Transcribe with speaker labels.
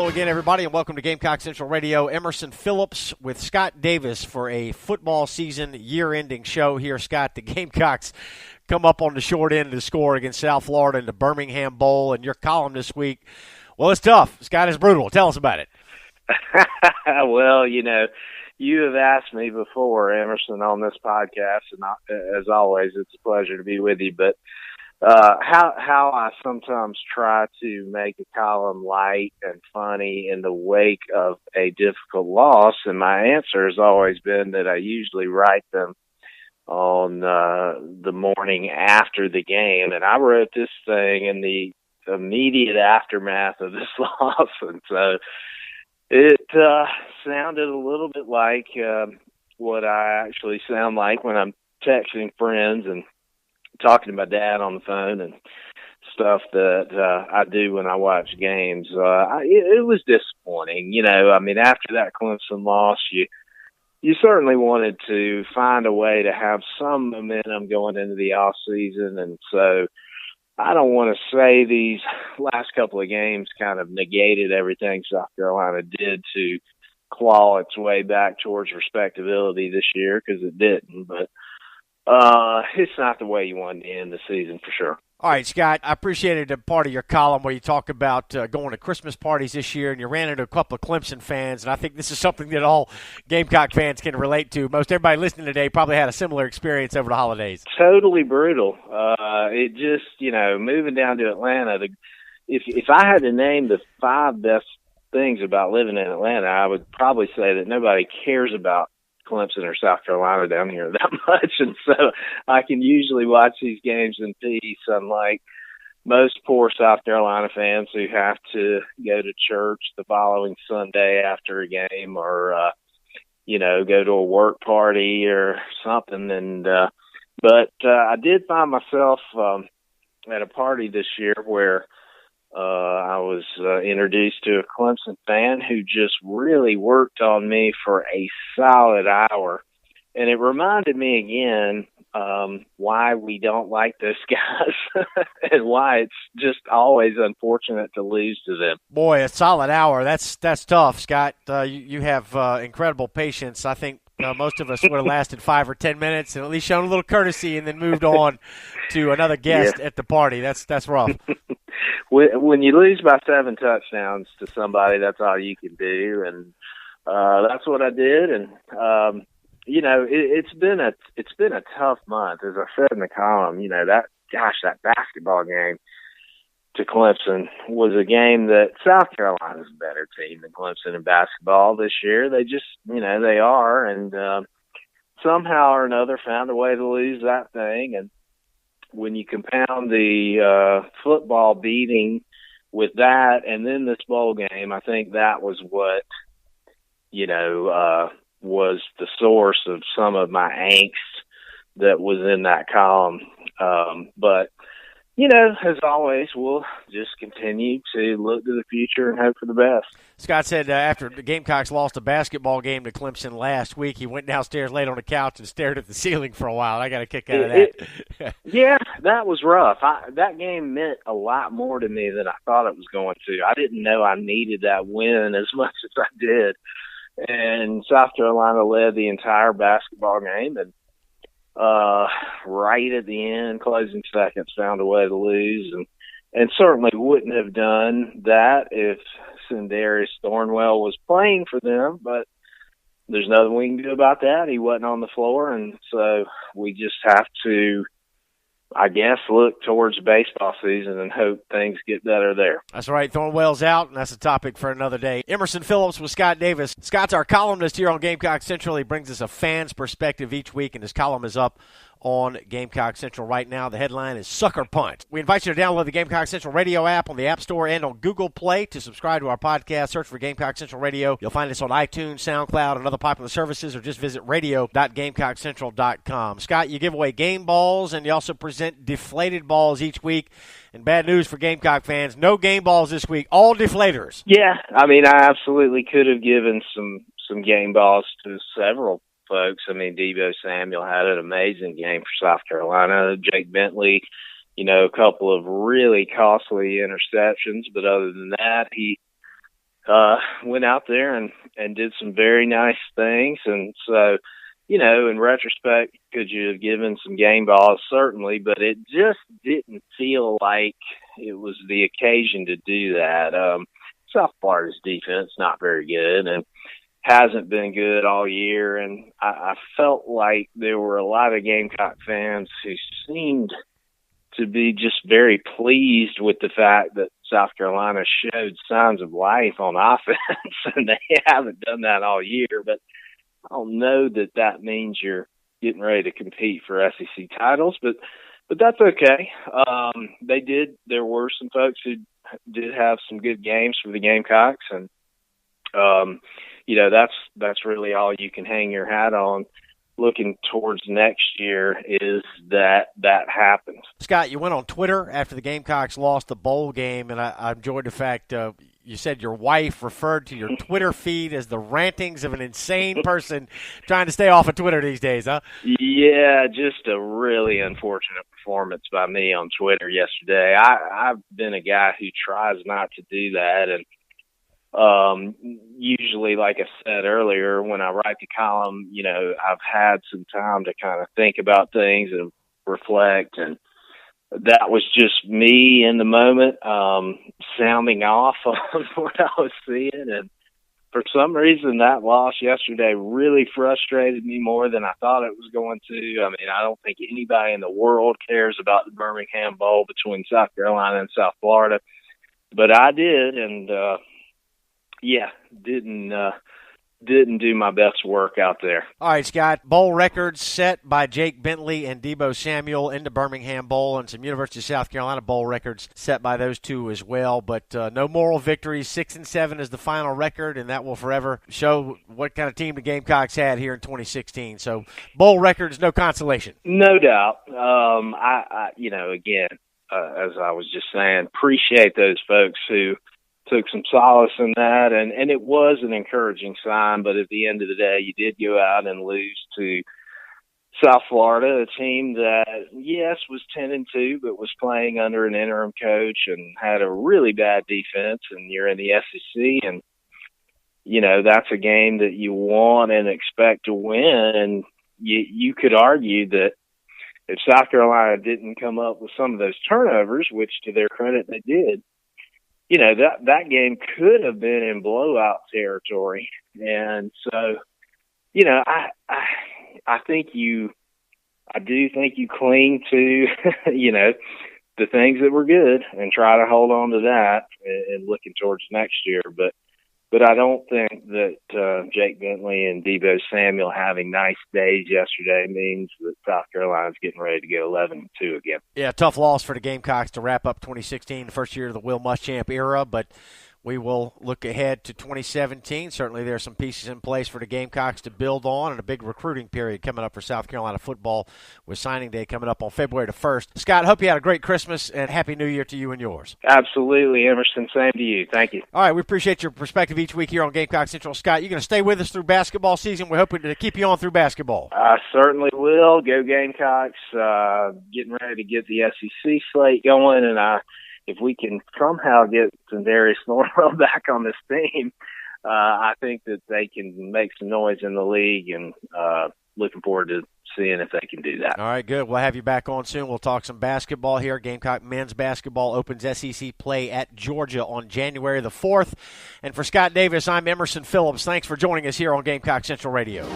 Speaker 1: again, everybody, and welcome to Gamecock Central Radio. Emerson Phillips with Scott Davis for a football season year-ending show here. Scott, the Gamecocks come up on the short end of the score against South Florida in the Birmingham Bowl, and your column this week, well, it's tough. Scott, it's brutal. Tell us about it.
Speaker 2: Well, you have asked me before, Emerson, on this podcast, and as always, it's a pleasure to be with you. But how I sometimes try to make a column light and funny in the wake of a difficult loss, and my answer has always been that I usually write them on the morning after the game. And I wrote this thing in the immediate aftermath of this loss, and so it sounded a little bit like what I actually sound like when I'm texting friends and talking to my dad on the phone and stuff that I do when I watch games. It was disappointing. After that Clemson loss, you certainly wanted to find a way to have some momentum going into the off season. And so I don't want to say these last couple of games kind of negated everything South Carolina did to claw its way back towards respectability this year, because it didn't. But it's not the way you wanted to end the season for sure.
Speaker 1: All right, Scott, I appreciated a part of your column where you talk about going to Christmas parties this year, and you ran into a couple of Clemson fans, and I think this is something that all Gamecock fans can relate to. Most everybody listening today probably had a similar experience over the holidays.
Speaker 2: Totally brutal. It just, moving down to Atlanta, if I had to name the 5 best things about living in Atlanta, I would probably say that nobody cares about Clemson or South Carolina down here that much, and so I can usually watch these games in peace, unlike most poor South Carolina fans who have to go to church the following Sunday after a game, or go to a work party or something. And but I did find myself at a party this year where I was introduced to a Clemson fan who just really worked on me for a solid hour. And it reminded me again why we don't like those guys and why it's just always unfortunate to lose to them.
Speaker 1: Boy, a solid hour. That's tough, Scott. You have incredible patience. I think most of us would have lasted 5 or 10 minutes and at least shown a little courtesy and then moved on to another guest at the party. That's rough.
Speaker 2: When you lose by 7 touchdowns to somebody, that's all you can do, and that's what I did. And it's been a tough month, as I said in the column. That basketball game to Clemson was a game that South Carolina's a better team than Clemson in basketball this year. They just, they are, and somehow or another found a way to lose that thing. And when you compound the football beating with that and then this bowl game, I think that was what, was the source of some of my angst that was in that column. But, as always, we'll just continue to look to the future and hope for the best.
Speaker 1: Scott said after the Gamecocks lost a basketball game to Clemson last week, he went downstairs, laid on the couch, and stared at the ceiling for a while. I got a kick out of that.
Speaker 2: Yeah, that was rough. That game meant a lot more to me than I thought it was going to. I didn't know I needed that win as much as I did. And South Carolina led the entire basketball game, and right at the end, closing seconds, found a way to lose, and certainly wouldn't have done that if Sindarius Thornwell was playing for them, but there's nothing we can do about that. He wasn't on the floor, and so we just have to, I guess, look towards baseball season and hope things get better there.
Speaker 1: That's right. Thornwell's out, and that's a topic for another day. Emerson Phillips with Scott Davis. Scott's our columnist here on Gamecock Central. He brings us a fan's perspective each week, and his column is up on Gamecock Central right now. The headline is Sucker Punch. We invite you to download the Gamecock Central Radio app on the App Store and on Google Play. To subscribe to our podcast, search for Gamecock Central Radio. You'll find us on iTunes, SoundCloud, and other popular services, or just visit radio.GamecockCentral.com. Scott, you give away game balls, and you also present deflated balls each week. And bad news for Gamecock fans, no game balls this week, all deflators.
Speaker 2: Yeah, I absolutely could have given some game balls to several folks. Deebo Samuel had an amazing game for South Carolina. Jake Bentley, a couple of really costly interceptions, but other than that, he went out there and did some very nice things. And so, in retrospect, could you have given some game balls? Certainly, but it just didn't feel like it was the occasion to do that. South Florida's defense not very good and hasn't been good all year. And I felt like there were a lot of Gamecock fans who seemed to be just very pleased with the fact that South Carolina showed signs of life on offense, and they haven't done that all year. But I don't know that means you're getting ready to compete for SEC titles, but that's okay. There were some folks who did have some good games for the Gamecocks, and that's really all you can hang your hat on looking towards next year is that happened.
Speaker 1: Scott, you went on Twitter after the Gamecocks lost the bowl game, and I enjoyed the fact you said your wife referred to your Twitter feed as the rantings of an insane person trying to stay off of Twitter these days, huh?
Speaker 2: Yeah, just a really unfortunate performance by me on Twitter yesterday. I've been a guy who tries not to do that, and usually, like I said earlier, when I write the column, I've had some time to kind of think about things and reflect, and that was just me in the moment, sounding off on what I was seeing. And for some reason, that loss yesterday really frustrated me more than I thought it was going to. I mean, I don't think anybody in the world cares about the Birmingham Bowl between South Carolina and South Florida, but I did, and didn't do my best work out there.
Speaker 1: All right, Scott, bowl records set by Jake Bentley and Debo Samuel in the Birmingham Bowl, and some University of South Carolina bowl records set by those two as well. But no moral victories. 6-7 is the final record, and that will forever show what kind of team the Gamecocks had here in 2016. So bowl records, no consolation.
Speaker 2: No doubt. As I was just saying, appreciate those folks who took some solace in that, and it was an encouraging sign. But at the end of the day, you did go out and lose to South Florida, a team that, yes, was 10-2, but was playing under an interim coach and had a really bad defense. And you're in the SEC, and that's a game that you want and expect to win. And you could argue that if South Carolina didn't come up with some of those turnovers, which to their credit they did, that game could have been in blowout territory. And so, I do think you cling to, the things that were good and try to hold on to that and looking towards next year. But I don't think that Jake Bentley and Debo Samuel having nice days yesterday means that South Carolina's getting ready to go 11-2 again.
Speaker 1: Yeah, tough loss for the Gamecocks to wrap up 2016, the first year of the Will Muschamp era, but we will look ahead to 2017. Certainly there are some pieces in place for the Gamecocks to build on, and a big recruiting period coming up for South Carolina football with signing day coming up on February the 1st. Scott, hope you had a great Christmas, and Happy New Year to you and yours.
Speaker 2: Absolutely, Emerson. Same to you. Thank you.
Speaker 1: All right, we appreciate your perspective each week here on Gamecock Central. Scott, you're going to stay with us through basketball season. We're hoping to keep you on through basketball.
Speaker 2: I certainly will. Go Gamecocks. Getting ready to get the SEC slate going, and if we can somehow get Darius Norwell back on this team, I think that they can make some noise in the league, and looking forward to seeing if they can do that.
Speaker 1: All right, good. We'll have you back on soon. We'll talk some basketball here. Gamecock men's basketball opens SEC play at Georgia on January the 4th. And for Scott Davis, I'm Emerson Phillips. Thanks for joining us here on Gamecock Central Radio.